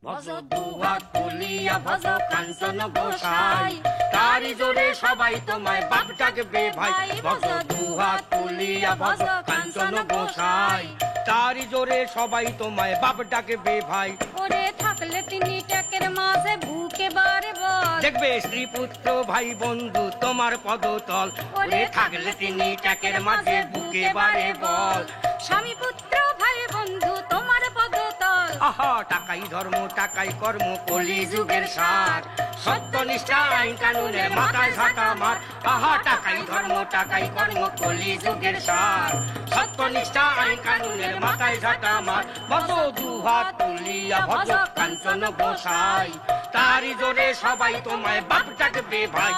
ভজ দুহাত তুলিয়া ভজ কাঞ্চন গোসাই, তারি জোরে সবাই তোমায় বাপ ডাকবে ভাই। ভজ দুহাত তুলিয়া ভজ কাঞ্চন গোসাই, তারি জোরে সবাই তোমায় বাপ ডাকবে ভাই। ওরে থাকলে তিনি ট্যাকের মাঝে বুকে বারে বল, দেখবে স্ত্রী পুত্র ভাই বন্ধু তোমার পদতল। ওরে থাকলে তিনি ট্যাকের মাঝে বুকে বারে বল। স্বামী পুত্র ভাই বন্ধু তোমার পদতল। আহা টাকাই ধর্ম টাকাই কর্ম কলি যুগের সার, সত্যনিষ্ঠা আইন কানুনের মাথায় ঝাঁটা মার। আহা টাকাই ধর্ম টাকাই কর্ম কলি যুগের সার, সত্যনিষ্ঠা আইন কানুনের মাথায় ঝাঁটা মার। ভজ দুহাত তুলিয়া ভজ কাঞ্চন গোসাই, তারি জোরে সবাই তোমায় বাপ ডাকবে ভাই।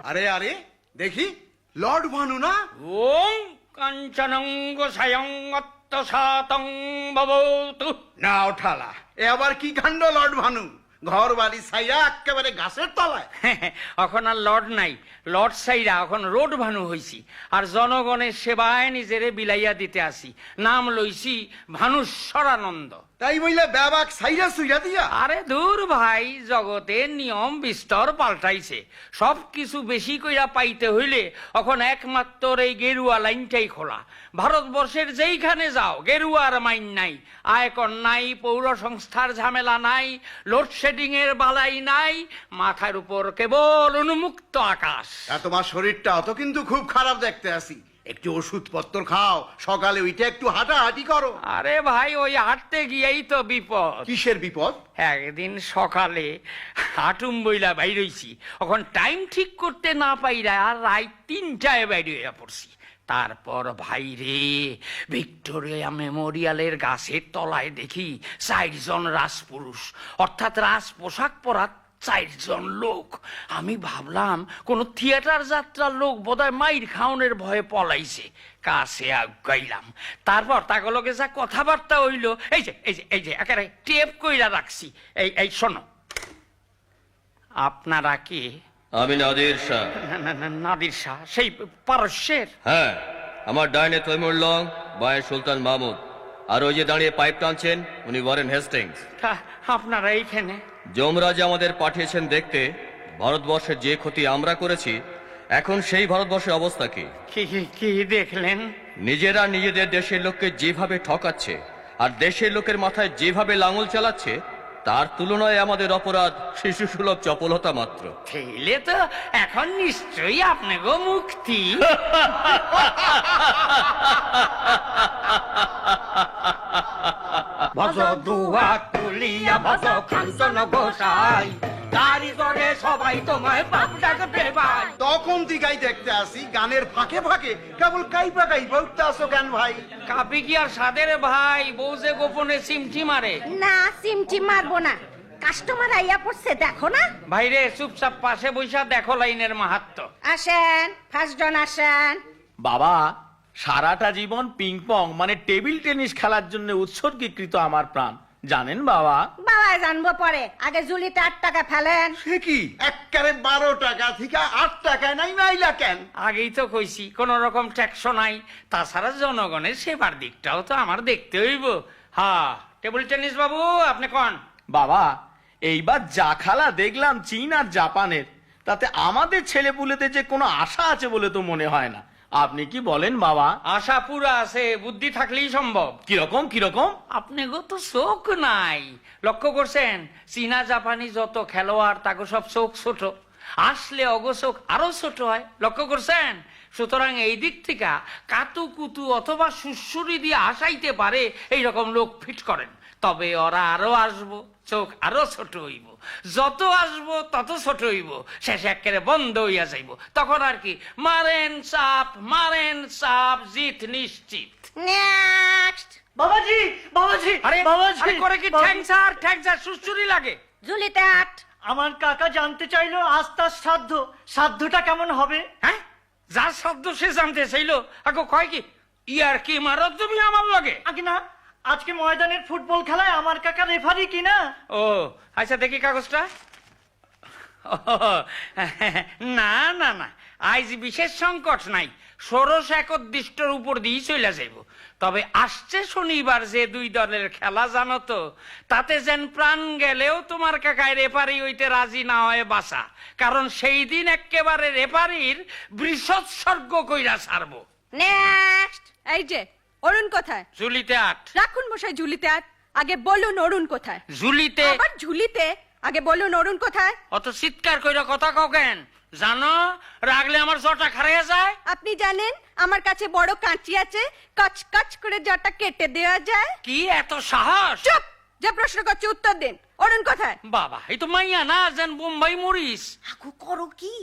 আরে আরে দেখি লর্ড ভানু না? ওং কাঞ্চনং গোসায়ং অত্তসাতং ভবতু। নাও ঠালা, এ আবার কি কাণ্ড লর্ড ভানু? ঘর বাড়ি ছাইয়া একেবারে গাছের তলায়। এখন আর লর্ড নাই, লর্ড সাইরা এখন রোড ভানু হইছি। আর জনগণের সেবায় নিজেরে বিলাইয়া দিতে আসি। নাম লইছি ভানুশ্বরানন্দ। তাই বইলে ব্যাবাক ছাইরা সুইরা দিয়া? আরে দূর ভাই, জগতের নিয়ম বিস্তর পাল্টাইছে। সব কিছু বেশি কইরা পাইতে হইলে এখন একমাত্র এই গেরুয়া লাইনটাই খোলা। ভারতবর্ষের যেইখানে যাও গেরুয়ার মাইন নাই, আয়কর নাই, পৌর সংস্থার ঝামেলা নাই, লোডশেডিং এর বালাই নাই, মাথার উপর কেবল উন্মুক্ত আকাশ। তোমার শরীরটা অত কিন্তু খুব খারাপ দেখতে আসি। একটু ওষুধ পত্র খাও, সকালে উঠে একটু হাঁটাহাঁটি করো। আরে ভাই, ওই হাঁটতে গিয়েই তো বিপদ। কিসের বিপদ? একদিন সকালে হাঁটুম বইলা বাইর হইছি, এখন টাইম ঠিক করতে না পাইরা আর রাত 3টায় বাইর হইয়া পড়ছি। তারপর ভাই রে, ভিক্টোরিয়া মেমোরিয়ালের গাছের তলায় দেখি 4জন রাজপুরুষ, অর্থাৎ রাজ পোশাক পরা 4জন লোক। আমি ভাবলাম কোন থিয়েটার যাত্রার লোক বোধহয় মাইর খাওনের ভয়ে পলাইছে। কাছে আগাইলাম, তারপর তাগুলোকে যা কথাবার্তা হইল, এই যে একেবারে টেপ কইরা রাখছি। এই শোনো, আপনারা কি? আমি নাদির শাহ। নাদির শাহ, সেই পারস্যের? হ্যাঁ, আমার ডাইনে তৈমুর লং, বাঁয়ে সুলতান মাহমুদ, আর ওই যে দাঁড়িয়ে পাইপ টানছেন উনি ওয়ারেন হেস্টিংস। আপনারা এইখানে? যমরাজ আমাদের পাঠিয়েছেন দেখতে ভারতবর্ষের যে ক্ষতি আমরা করেছি, এখন সেই ভারতবর্ষের অবস্থা কি। কি দেখলেন? নিজেরা নিজেদের দেশের লোককে যেভাবে ঠকাচ্ছে আর দেশের লোকের মাথায় যেভাবে লাঙল চালাচ্ছে, তার তুলনায় আমাদের অপরাধ শিশু সুলভ চপলতা মাত্র। ঠেলে তো এখন নিশ্চয়ই আপনাকে মুক্তি। ভজ দুহাত তুলিয়া ভজ কাঞ্চন গোসাই, তারি জোরে সবাই তোমায় বাপ ডাকবে ভাই। তখন দিকাই দেখতে আসি গানের ফাঁকে ফাঁকে কেবল কাইপা কাইপা উঠতে আসো কেন ভাই? কাপি কি আর সাদের ভাই, বউ যে গোপনে সিমটি মারে। না, সিমটি মারবো না, কাস্টমার আইয়া পড়ছে দেখো না। ভাইরে চুপচাপ পাশে বৈশা দেখো লাইনের মাহাত্ম। আসেন, ফার্স্ট জন আসেন। বাবা, সারাটা জীবন পিং পং মানে টেবিল টেনিস খেলার জন্য উৎসর্গীকৃত আমার প্রাণ, জানেন বাবা? বাবা জানবো পরে, আগে জুলিতে 8 টাকা ফেলেন। সে কি একেবারে 12 টাকা থেকে 8 টাকায় নাই মাইলা কেন? আগেই তো কইছি কোন রকম ট্যাক্স নাই, তাছাড়া জনগণের সেবার দিকটাও তো আমার দেখতে হইব। হ্যাঁ, টেবিল টেনিস বাবু আপনি কোন? বাবা, এইবার যা খেলা দেখলাম চীন আর জাপানের, তাতে আমাদের ছেলেপুলেদের যে কোনো আশা আছে বলে তো মনে হয় না। আপনি কি বলেন বাবা? আশা পুরা আছে, বুদ্ধি থাকলেই সম্ভব। কিরকম কিরকম? আপনি গো তো চোখ নাই, লক্ষ্য করছেন? চীনা জাপানি যত খেলোয়াড় তাকে সব চোখ ছোট, আসলে অগোচোখ আরো ছোট হয়, লক্ষ্য করছেন? সুতরাং এই দিক থেকে কাতু কুতু অথবা সুসুরি দিয়ে আসাইতে পারে এইরকম লোক ফিট করেন। তবে ওরা আরো আসবো, চোখ আরো ছোট হইব, যত আসবো তত ছোট হইব, শেষে একেবারে বন্ধ হইয়া যাইব। তখন আর কি, মারেন চাপ, জিত নিশ্চিত। নেক্সট। বাবাজি, বাবাজি, আরে বাবাজি, আরে করে কি ঠ্যাংসার সুসুরি লাগে? জুলিতে 8। আমার কাকা জানতে চাইলো আজ তার সাধ্যটা কেমন হবে। হ্যাঁ, যার শব্দ সে জানতে চাইলো, আগে কয় কি ইয়ার কি মারো তুমি আমার লগে? আগে না, আজকে ময়দানের ফুটবল খেলায় আমার কাকা রেফারি কিনা। ও আচ্ছা, দেখি কাগজটা। না না না, আজ বিশেষ সংকট নাই, ষোড়শ একদৃষ্টর উপর দিয়ে চলে যাইব। তবে আসছে শনিবার যে দুই দলের খেলা জানো তো, তাতে যেন প্রাণ গেলেও তোমার কাকায় রেফারি হইতে রাজি না হয় বাসা, কারণ সেই দিন একেবারে রেফারির বৃষৎসর্গ কইরা ছাড়বো। নেক্সট। এই যে অরুণ কোথায়? ঝুলিতে আট। রাখুন মশাই ঝুলিতে আট। আগে বলুন অরুণ কোথায়? ঝুলিতে। আবার ঝুলিতে? আগে বলুন অরুণ কোথায়? অত চিৎকার কইরা কথা কও কেন? জানো রাগলে আমার জটা খারাইয়া যায়। আপনি জানেন আমার কাছে বড় কাঁচি আছে, কচ কচ করে জটা কেটে দেওয়া যায়। কি এত সাহস? চুপ! যে প্রশ্ন করছে উত্তর দিন। অরুণ কোথায়? বাবা, এই তো মাইয়া না, যেন বোম্বাই মরিস। আগু করো কি?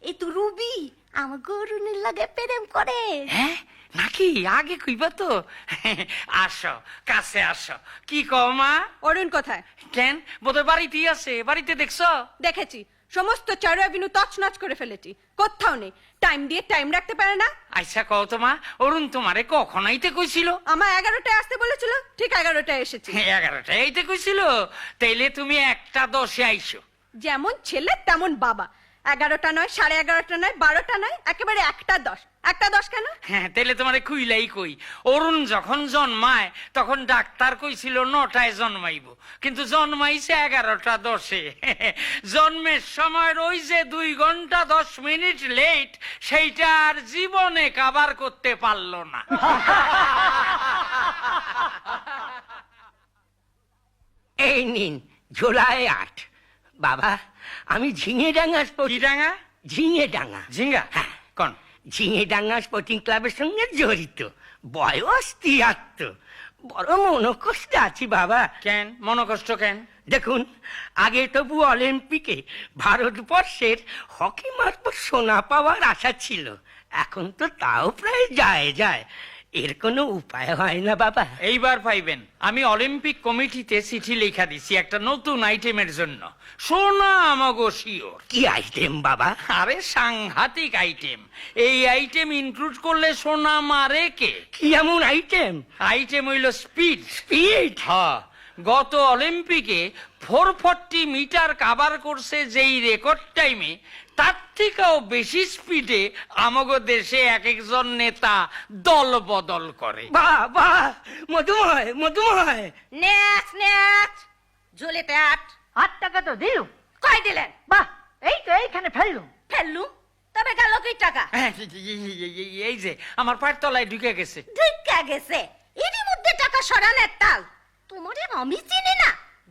এই তো রুবি আমার অরুণের লাগে প্রেম করে। হ্যাঁ নাকি? আগে কইবা তো। আসো কাছে আসো। কি কও মা? অরুণ কোথায়? কেন, বোধহয় বাড়িতেই আছে। বাড়িতে দেখছো? দেখেছি, সমস্ত চারুয়াবিনু তছনছ করে ফেলেছি, কোথাও নেই। টাইম দিয়ে টাইম রাখতে পারে না। আচ্ছা কও তো মা, অরুণ তোমারে কখন আইতে কইছিল? আমার 11টায় আসতে বলেছিল, ঠিক 11টায় এসেছি। 11টায় আইতে কইছিল? তাইলে তুমি 1:10 আইছো। যেমন ছেলে তেমন বাবা। 11টা নয়, 11:30 নয়, 12টা নয়, একেবারে 1:10। 1:10 কেন? হ্যাঁ, তাইলে তোমারে খুইলাই কই, অরুণ যখন জন্মায় তখন ডাক্তার কইছিল 9টায় জন্মাইব, কিন্তু জন্মাইছে 11:10। জন্মের সময় ওই যে 2 ঘন্টা 10 মিনিট লেট, সেইটা আর জীবনে কাভার করতে পারলো না। এই নিন জুলাই 8। বাবা, আমি ঝিঙেডাঙ্গা কি ডাঙা? ঝিঙেডাঙ্গা ঝিঙ্গা? হ্যাঁ, কোন? ঝিঙেডাঙ্গা স্পোর্টিং ক্লাবের সঙ্গে জড়িত, বয়স 73। বড় মনোকষ্টে আছি বাবা। কেন মনোকষ্ট কেন? দেখুন, আগে তবু অলিম্পিকে ভারতবর্ষের হকি মারফত সোনা পাওয়ার আশা ছিল, এখন তো তাও প্রায় যায়। এর কোনো উপায় হয় না বাবা? এইবার পাইবেন। আমি অলিম্পিক কমিটিতে চিঠি লেখা দিছি একটা নতুন আইটেমের জন্য। সোনা আমাগো শিওর। কি আইটেম বাবা? আরে সাংঘাতিক আইটেম। এই আইটেম ইনক্লুড করলে সোনা মারে কে? কি এমন আইটেম? আইটেম হইল স্পিড। স্পিড? হ্যাঁ, গত অলিম্পিকে 440 মিটার কাভার করছে যেই রেকর্ড টাইমে, তার থেকেও বেশি স্পিডে আমাগো দেশে এক একজন নেতা দল বদল করে। বাবা, মধুময়। Next next. ঝুলিতে 8। 8 টাকা তো দিল। কয় দিলেন? বাহ, এই তো এইখানে ফেললুম। ফেললু? তবে গেল কি টাকা? হ্যাঁ, এই যে আমার পায়ের তলায় ঢুকে গেছে। ঢুকা গেছে? এরই মধ্যে টাকা সরানোর তাল? তোমারে আমি চিনি না।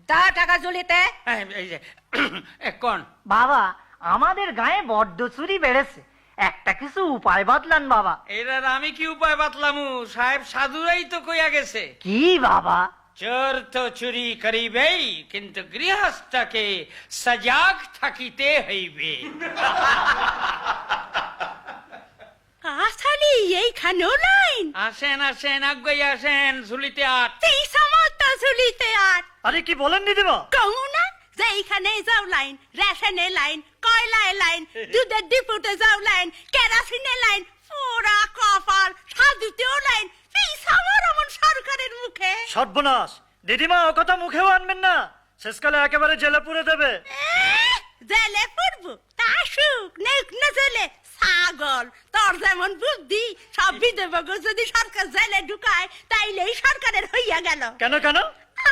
দা টাকা ঝুলিতে। হ্যাঁ, এই যে কোন? বাবা, আমাদের গায়ে বড্ড চুরি বেড়েছে, একটা কিছু উপায় বাতলান বাবা। এরার আমি কি উপায় বাতলামু? সাহেব সাধুরাই তো কইয়া গেছে। কি বাবা? চোর তো চুরি করিবেই, কিন্তু গৃহস্থকে সজাগ থাকিতে হইবে। আসলে এইখানেও লাইন? আসেন আসেন, আগে আসেন। ঝুলিতে 8। সেই সমস্ত ঝুলিতে 8। আরে কি বলেন দিদিমা? কমু না যে এইখানে যাও লাইন, রেশনে লাইন, কয়লায় লাইন, দুধের ডিপুতে যাও লাইন, কেরাসিনে লাইন, পোড়া কপাল, সাধুতেও লাইন। এই সামর এমন সরকারের মুখে। সর্বনাশ! দিদিমা, ও কথা মুখেও আনবেন না, শেষকালে একেবারে জেলে পুরে দেবে। জেলে পড়বো তা সুখ নেক না জেলে ছাগল। তোর যেমন বুদ্ধি, সব বিধবাকে যদি সরকার জেলে ঢুকায় তাইলেই সরকারের হইয়া গেল। কেন কেন?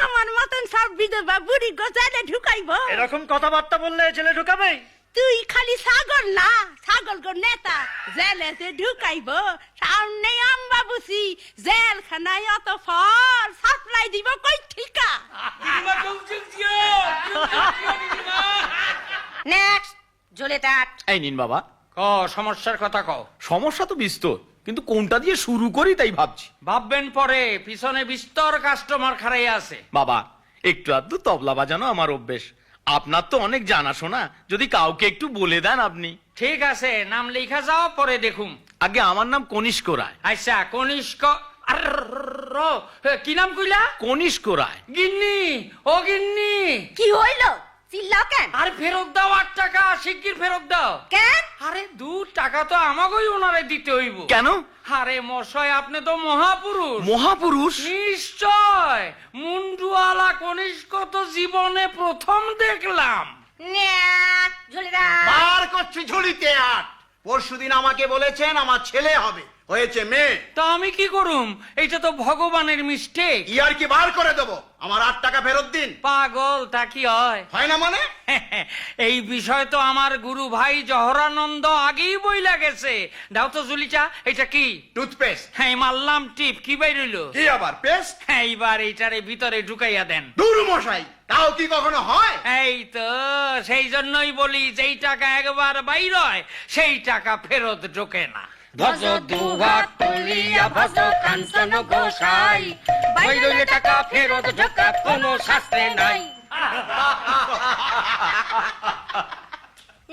আমার মতন সব বিধবা বুড়ি গো জেলে ঢুকাইবো? এরকম কথাবার্তা বললে জেলে ঢুকাবেই। তুই খালি ছাগল না, ছাগল গো নেতা। জেলেতে ঢুকাইবো, সামনে আম্বাবুসি, জেলখানায় অত ফল সাপ্লাই দিব কই ঠিকা? নেক্সট। ঝুলিতে 8। এই নিন বাবা। ক সমস্যার কথা কও। সমস্যা তো বিস্তর, কিন্তু কোনটা দিয়ে শুরু করি তাই ভাবছি। ভাববেন পরে, পিছনে বিস্তর কাস্টমার খাড়াই আছে। বাবা, একটু আধটু তবলা বাজানো আমার অভ্যেস, আপনার তো অনেক জানাশোনা, যদি কাউকে একটু বলে দেন আপনি। ঠিক আছে, নাম লেখা যাও, পরে দেখুম। আগে আমার নাম কনিষ্ক রায়। আচ্ছা, কনিষ্ক। কি নাম কইলা? কনিষ্ক রায়। গিন্নি, ও গিন্নি। কি হইলো? চিল্লাও কেন? আরে ফেরত দাও 8 টাকা, শিগগির ফেরত দাও। কেন? আরে 2 টাকা তো আমাকেই ওনারে দিতে হইব। কেন? আরে মশাই, আপনি তো মহাপুরুষ। মহাপুরুষ? নিশ্চয়। মুন্ডুয়ালা কনিষ্ক তো জীবনে প্রথম দেখলাম। নেক্সট। ঝুলিরা বার করছি ঝুলিতে আট। পরশুদিন আমাকে বলেছেন আমার ছেলে হবে, হয়েছে মেয়ে। তা আমি কি করুম? এইটা তো ভগবানের মিস্টেক। ইয়ার কি বার করে দেবো? আমার 8 টাকা ফেরত দিন। পাগল, তা কি হয়? হয় না মানে? এই বিষয় তো আমার গুরু ভাই জহরানন্দ আগেই বইলা গেছে। দাও তো জুলিচা, এটা কি? টুথপেস্ট। হ্যাঁ, মারলাম টিপ, কি বাইরিল? কি আবার পেস্ট? হ্যাঁ, এইবার এইটারে ভিতরে ঢুকাইয়া দেন। দূর মশাই, তাও কি কখনো হয়? এই তো সেই জন্যই বলি, যেই টাকা একবার বাইর হয় সেই টাকা ফেরত ঢোকে না। ভজ দুহাত তুলিয়া ভজ কাঞ্চন গোসাই, বাইরে টাকা ফেরত ঢোকা কোনো শাস্ত্রে নাই।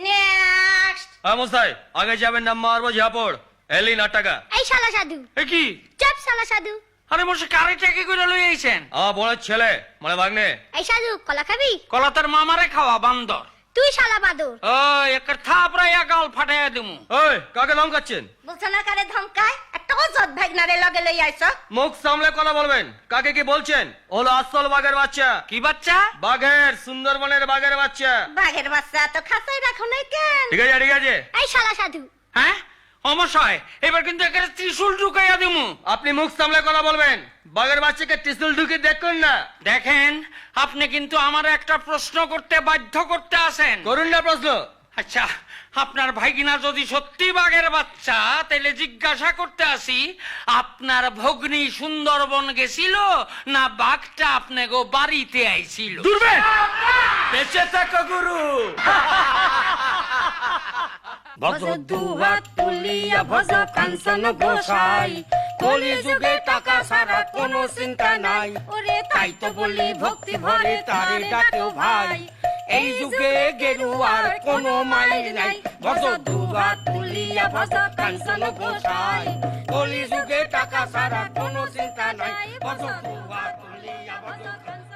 নেক্সট মশাই, আগে যাবেন না মারবো ঝাপড়। এলিন 8 টাকা। এই শালা সাধু, এ কি? চুপ শালা সাধু। আরে মশাই, কারে টাকা করে লই আইছেন? আমার বোনের ছেলে, মানে ভাগ্নে। এই সাধু কলা খাবি? কলা তার মামারে খাওয়া বান্দর। তুই শালা বাদর। ওই একটা থাপড়াইয়া গাল ফাটাইয়া দিমু। ওই, কাকে ধমকাচ্ছেন? বলছো না কারে ধমকায়? একটা অজত ভাগনারে লগে লই আইছ। মুখ সামলে কথা বলবেন। কাকে কি বলছেন? হলো আসল বাঘের বাচ্চা। কি বাচ্চা? বাঘের, সুন্দরবনের বাঘের বাচ্চা। বাঘের বাচ্চা তো খাঁচায় রাখো নাই কেন? ঠিক আছে, ঠিক আছে। এই শালা সাধু, হ্যাঁ অমশয়, এবার কিন্তু এখানে ত্রিশূল ঢুকাইয়া দিমু। আপনি মুখ সামলে কথা বলবেন। বাঘের বাচ্চাকে ত্রিশূল ঢুকে দেখুন না। দেখেন, আপনি কিন্তু আমার একটা প্রশ্ন করতে বাধ্য করতে আছেন। করুন না প্রশ্ন। আচ্ছা, আপনার ভাইগিনা যদি সত্যি বাঘের বাচ্চা, তাহলে জিজ্ঞাসা করতে আসি, আপনার ভগ্নী সুন্দরবন গেছিল না বাঘটা আপনাকে বাড়িতে আইছিল? দূরবে বেঁচে থাকো গুরু। ভজ দুহাত তুলিয়া ভজ কাঞ্চন গোসাই, কলি যুগে টাকা ছাড়া কোনো চিন্তা নাই। ওরে তাই তো বলি ভক্তি ভরে তারে ডাকেও ভাই, এই যুগে গেরুয়ার কোনো মাইল নাই। ভজ দুহাত তুলিয়া ভজ কাঞ্চন গোসাই, কলি যুগে টাকা ছাড়া কোনো চিন্তা নাই। ভজ দুহাত তুলিয়া ভজ কাঞ্চন